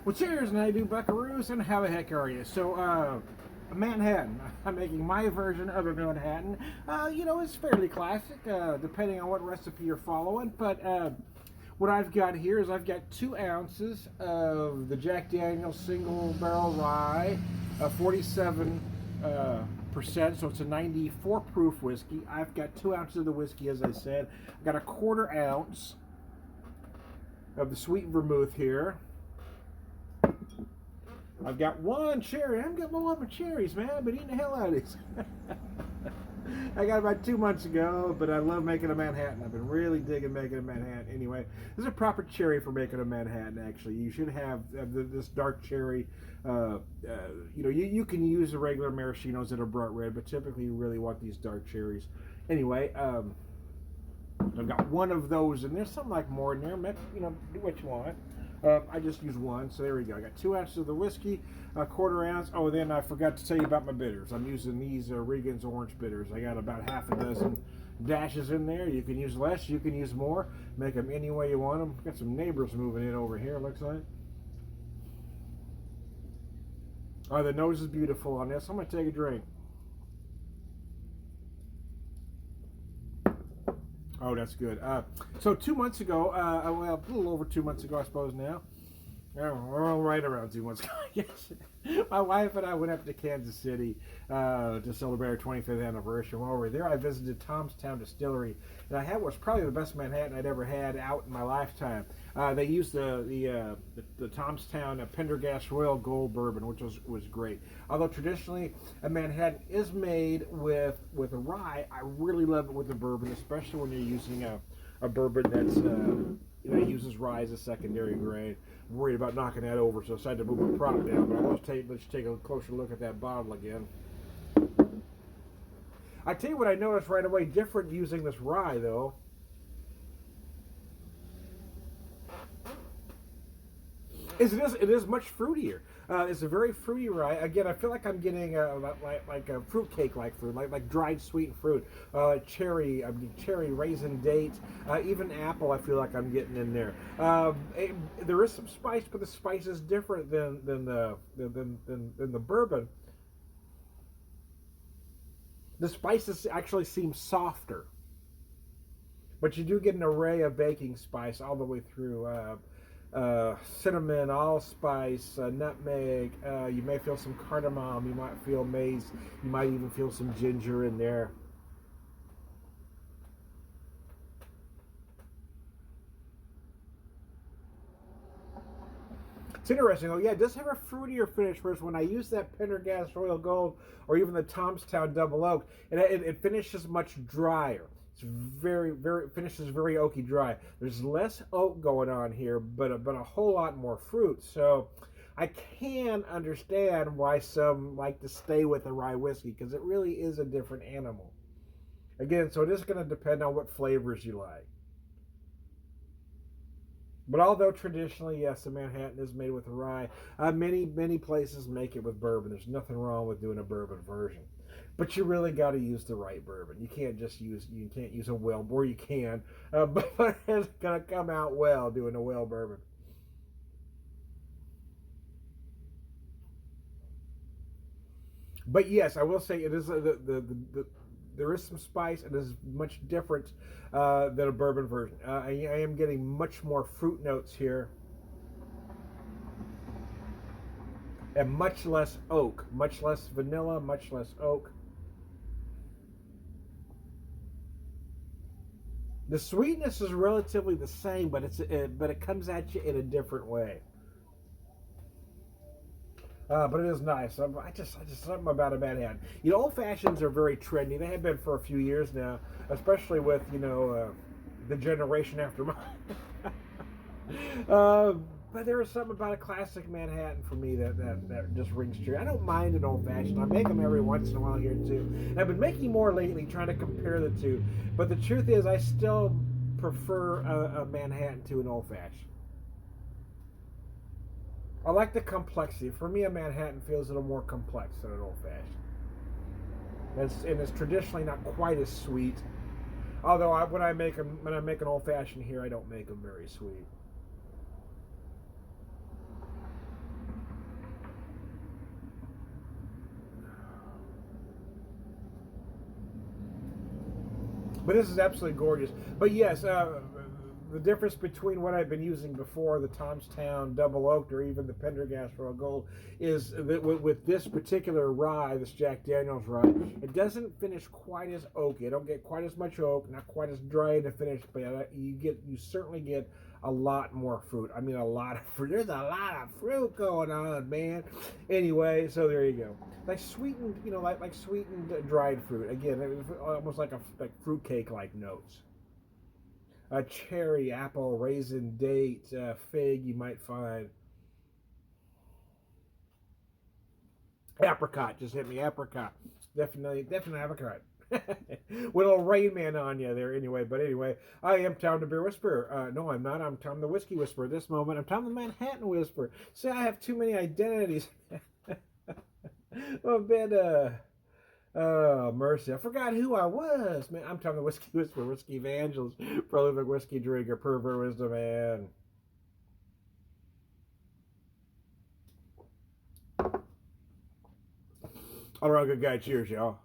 Well, cheers, and I do buckaroos, and how the heck are you? So, Manhattan. I'm making my version of a Manhattan. It's fairly classic, depending on what recipe you're following. But what I've got here is I've got 2 ounces of the Jack Daniel's single barrel rye, 47 percent, so it's a 94 proof whiskey. I've got 2 ounces of the whiskey, as I said. I've got a 1/4 ounce of the sweet vermouth here. I've got 1 cherry. I'm getting low on my cherries, man. I've been eating the hell out of these. I got about 2 months ago, but I love making a Manhattan. I've been really digging making a Manhattan. Anyway, this is a proper cherry for making a Manhattan, actually. You should have this dark cherry. You can use the regular maraschinos that are bright red, but typically you really want these dark cherries. Anyway, I've got 1 of those, and there's some like more in there. Do what you want. I just use 1, so there we go. I got 2 ounces of the whiskey, a 1/4 ounce. Oh, then I forgot to tell you about my bitters. I'm using these Regan's orange bitters. I got about half a dozen dashes in there. You can use less, you can use more. Make them any way you want them. Got some neighbors moving in over here, looks like. Oh, the nose is beautiful on this. I'm going to take a drink. Oh, that's good. So 2 months ago, well, a little over 2 months ago, I suppose now. Right around 2 months ago, I guess. My wife and I went up to Kansas City to celebrate our 25th anniversary. While we were there, I visited Tomstown Distillery, and I had what's probably the best Manhattan I'd ever had out in my lifetime. They used the Tomstown Pendergast Royal Gold Bourbon, which was great. Although traditionally a Manhattan is made with a rye, I really love it with a bourbon, especially when you're using a bourbon that's uses rye as a secondary grain. I'm worried about knocking that over, so I decided to move my prop down. But let's take a closer look at that bottle again. I tell you what I noticed right away different using this rye, though. It is much fruitier. It's a very fruity rye. Again, I feel like I'm getting like a fruitcake like fruit, like dried sweet fruit, cherry, raisin, date, even apple. I feel like I'm getting in there. There is some spice, but the spice is different than the bourbon. The spices actually seem softer, but you do get an array of baking spice all the way through. Cinnamon, allspice, nutmeg. You may feel some cardamom. You might feel mace. You might even feel some ginger in there. It's interesting. Oh yeah, it does have a fruitier finish. Whereas when I use that Pendergast Royal Gold or even the Tomstown Double Oak, it finishes much drier. It's very finishes very oaky dry. There's less oak going on here, but a whole lot more fruit. So I can understand why some like to stay with the rye whiskey, because it really is a different animal. Again, so it is going to depend on what flavors you like. But although traditionally, yes, the Manhattan is made with rye, many places make it with bourbon. There's nothing wrong with doing a bourbon version, but you really got to use the right bourbon. You can't use a well, or you can, but it's gonna come out well doing a well bourbon. But yes, I will say it is there is some spice. It is much different than a bourbon version. I am getting much more fruit notes here, and much less oak, much less vanilla, much less oak. The sweetness is relatively the same, but it comes at you in a different way. But it is nice. I just something about a Manhattan. Old fashions are very trendy. They have been for a few years now, especially with the generation after mine. But there is something about a classic Manhattan for me that just rings true. I don't mind an old fashioned. I make them every once in a while here too. And I've been making more lately, trying to compare the two. But the truth is, I still prefer a Manhattan to an old fashioned. I like the complexity. For me, a Manhattan feels a little more complex than an old fashioned. And it's traditionally not quite as sweet. Although when I make an old fashioned here, I don't make them very sweet. But this is absolutely gorgeous. But yes, the difference between what I've been using before, the Tomstown Double Oaked or even the Pendergast Royal Gold, is that with this particular rye, this Jack Daniels rye, it doesn't finish quite as oaky. I don't get quite as much oak, not quite as dry in the finish, but you certainly get a lot more fruit. I mean, a lot of fruit. There's a lot of fruit going on, man. Anyway, so there you go. Like sweetened, like sweetened dried fruit. Again, it was almost like fruit cake like notes. Cherry, apple, raisin, date, fig. You might find apricot. Just hit me, apricot. Definitely apricot. With a little Rain Man on you there, anyway. But anyway, I am Tom the Beer Whisperer. No, I'm not. I'm Tom the Whiskey Whisperer. At this moment, I'm Tom the Manhattan Whisperer. See, I have too many identities. Well, man, oh, mercy. I forgot who I was, man. I'm Tom the Whiskey Whisperer, Whiskey Evangelist, prolific whiskey drinker, pervert wisdom man. All right, good guy. Cheers, y'all.